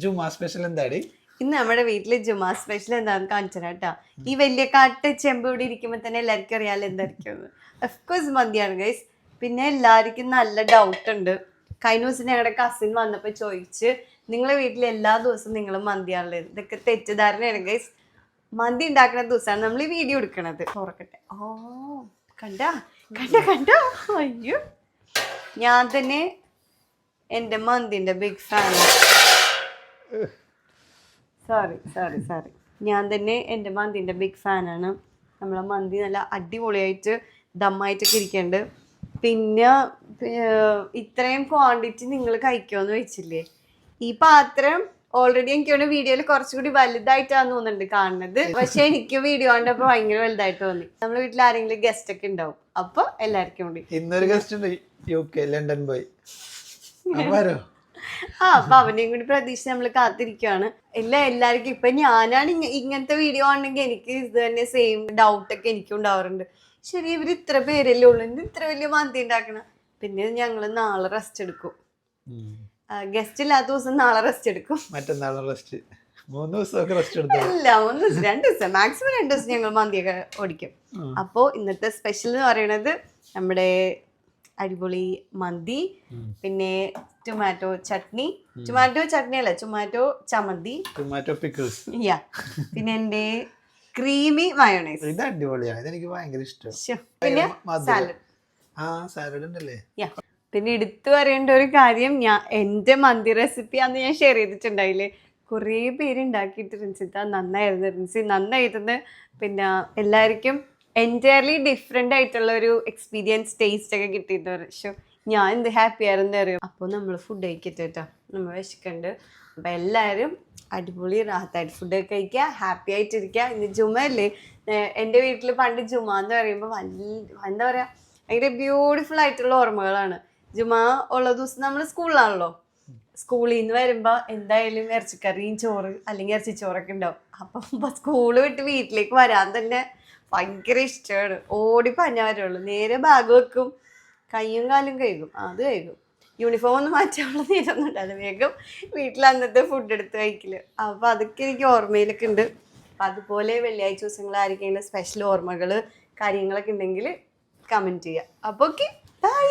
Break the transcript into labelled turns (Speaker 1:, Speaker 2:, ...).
Speaker 1: ജുമാ special എന്താടി?
Speaker 2: ഇന്ന് നമ്മുടെ വീട്ടില് ജുമാ സ്പെഷ്യൽ എന്താണെന്ന് കാണിച്ചു കേട്ടാ. ഈ വലിയ കാട്ട് ചെമ്പ് ഇവിടെ ഇരിക്കുമ്പോ തന്നെ എല്ലാവർക്കും അറിയാലോ എന്തായിരിക്കും. അഫ്കോഴ്സ് മന്തിയാണ് ഗൈസ്. പിന്നെ എല്ലാവർക്കും നല്ല ഡൗട്ട് ഉണ്ട്. കഴിഞ്ഞ ദിവസം ഞങ്ങളുടെ കസിൻ വന്നപ്പോ ചോദിച്ച്, നിങ്ങളെ വീട്ടിൽ എല്ലാ ദിവസവും നിങ്ങൾ മന്തിയാണുള്ളത്. ഇതൊക്കെ തെറ്റിദ്ധാരണയാണ് ഗൈസ്. മന്തി ഉണ്ടാക്കുന്ന ദിവസമാണ് നമ്മൾ ഈ വീഡിയോ എടുക്കണത്. തുറക്കട്ടെ. ഓ കണ്ടോ അയ്യോ, ഞാൻ തന്നെ എൻ്റെ മന്തിൻ്റെ ബിഗ് ഫാനാണ്. സോറി ഞാൻ തന്നെ എൻ്റെ മന്തിൻ്റെ ബിഗ് ഫാനാണ്. നമ്മളെ മന്തി നല്ല അടിപൊളിയായിട്ട് ദമ്മായിട്ടൊക്കെ ഇരിക്കുന്നുണ്ട്. പിന്നെ ഇത്രയും ക്വാണ്ടിറ്റി നിങ്ങൾ കഴിക്കുമെന്ന് വെച്ചില്ലേ, ഈ പാത്രം ഓൾറെഡി എനിക്ക് തോന്നുന്നു വീഡിയോയിൽ കുറച്ചുകൂടി വലുതായിട്ടാന്ന് തോന്നുന്നുണ്ട് കാണുന്നത്. പക്ഷെ എനിക്ക് വീഡിയോ കണ്ടപ്പോൾ ഭയങ്കര വലുതായിട്ട് തോന്നി. നമ്മുടെ വീട്ടിൽ ആരെങ്കിലും ഗസ്റ്റ് ഒക്കെ ഉണ്ടാവും, അപ്പൊ എല്ലാവർക്കും കൂടി.
Speaker 1: ഇന്നൊരു ഗസ്റ്റ് ഉണ്ട്, UK ലണ്ടൻ പോയി.
Speaker 2: അപ്പൊ അവനെയും കൂടി പ്രതീക്ഷ നമ്മൾ കാത്തിരിക്കുകയാണ്. എല്ലാവർക്കും ഇപ്പൊ ഞാനാണ് ഇങ്ങനത്തെ വീഡിയോ ആണെങ്കിൽ എനിക്ക് ഇത് തന്നെ സെയിം ഡൗട്ടൊക്കെ എനിക്കും ഉണ്ടാവാറുണ്ട്. ശരി, ഇവര് ഇത്ര പേരല്ലേ ഉള്ളു, ഇത്ര വലിയ മന്തി ഉണ്ടാക്കണം. പിന്നെ ഞങ്ങള് നാളെ റെസ്റ്റ് എടുക്കും. ഗസ്റ്റ് ഇല്ലാത്ത ദിവസം നാളെ റെസ്റ്റ് എടുക്കും.
Speaker 1: മറ്റന്നാൾ റെസ്റ്റ്. 3 ദിവസമൊക്കെ റെസ്റ്റ് എടുത്തു.
Speaker 2: ഇല്ല, 2 ദിവസം, മാക്സിമം 2 ദിവസം ഞങ്ങൾ മന്തിയൊക്കെ ഓടിക്കും. അപ്പോ ഇന്നത്തെ സ്പെഷ്യൽ എന്ന് പറയുന്നത് നമ്മുടെ അടിപൊളി മന്തി, പിന്നെ ടൊമാറ്റോ ചട്നി അല്ല, ടൊമാറ്റോ ചമ്മന്തി,
Speaker 1: ടൊമാറ്റോ പിക്കിൾസ്,
Speaker 2: പിന്നെ എന്റെ ക്രീമി മയോണൈസ്.
Speaker 1: ഇത് അടിപൊളിയാണ്, ഇതെനിക്ക് ഭയങ്കര ഇഷ്ടം.
Speaker 2: പിന്നെ സാലഡ്.
Speaker 1: സാലഡ് ഉണ്ടല്ലേ.
Speaker 2: പിന്നെ എടുത്തു പറയേണ്ട ഒരു കാര്യം, എന്റെ മന്തി റെസിപ്പി അന്ന് ഞാൻ ഷെയർ ചെയ്തിട്ടുണ്ടായില്ലേ, കുറേ പേര് ഉണ്ടാക്കിയിട്ട് റിൻസിത്ത നന്നായിരുന്നു. പിന്നെ എല്ലാവർക്കും എൻറ്റയർലി ഡിഫറെൻ്റ് ആയിട്ടുള്ള ഒരു എക്സ്പീരിയൻസ്, ടേസ്റ്റ് ഒക്കെ കിട്ടിയിട്ട് പക്ഷെ ഞാൻ എന്ത് ഹാപ്പി ആയിരുന്നു അറിയാം. അപ്പോൾ നമ്മൾ ഫുഡ് കഴിക്കട്ടോ, നമ്മൾ വിശക്കുന്നുണ്ട്. അപ്പം എല്ലാവരും അടിപൊളി റാഹത്തായിട്ട് ഫുഡ് കഴിക്കുക, ഹാപ്പി ആയിട്ടിരിക്കുക. ഇന്ന് ജുമ അല്ലേ. എൻ്റെ വീട്ടിൽ പണ്ട് ജുമ എന്ന് പറയുമ്പോൾ എന്താ പറയുക, ഭയങ്കര ബ്യൂട്ടിഫുൾ ആയിട്ടുള്ള ഓർമ്മകളാണ്. ജുമ ഉള്ള ദിവസം നമ്മൾ സ്കൂളിലാണല്ലോ, സ്കൂളിൽ നിന്ന് വരുമ്പോൾ എന്തായാലും ഇറച്ചിക്കറിയും ചോറ് അല്ലെങ്കിൽ ഇറച്ചിച്ചോറൊക്കെ ഉണ്ടാവും. അപ്പം സ്കൂൾ വിട്ട് വീട്ടിലേക്ക് വരാൻ തന്നെ ഭയങ്കര ഇഷ്ടമാണ്. ഓടിപ്പഞ്ഞാൽ വരുള്ളൂ, നേരെ ബാഗ് വെക്കും, കയ്യും കാലും കഴുകും, അത് കഴുകും. യൂണിഫോം ഒന്നും മാറ്റാനുള്ള നേരമൊന്നും ഉണ്ടാവില്ല, വേഗം വീട്ടിൽ അന്നത്തെ ഫുഡ് എടുത്ത് കഴിക്കല്. അപ്പോൾ അതൊക്കെ എനിക്ക് ഓർമ്മയിലൊക്കെ ഉണ്ട്. അപ്പം അതുപോലെ വെള്ളിയാഴ്ച ദിവസങ്ങളായിരിക്കും സ്പെഷ്യൽ ഓർമ്മകൾ കാര്യങ്ങളൊക്കെ ഉണ്ടെങ്കിൽ കമൻറ്റ് ചെയ്യുക. അപ്പോൾ ഓക്കെ, ബൈ.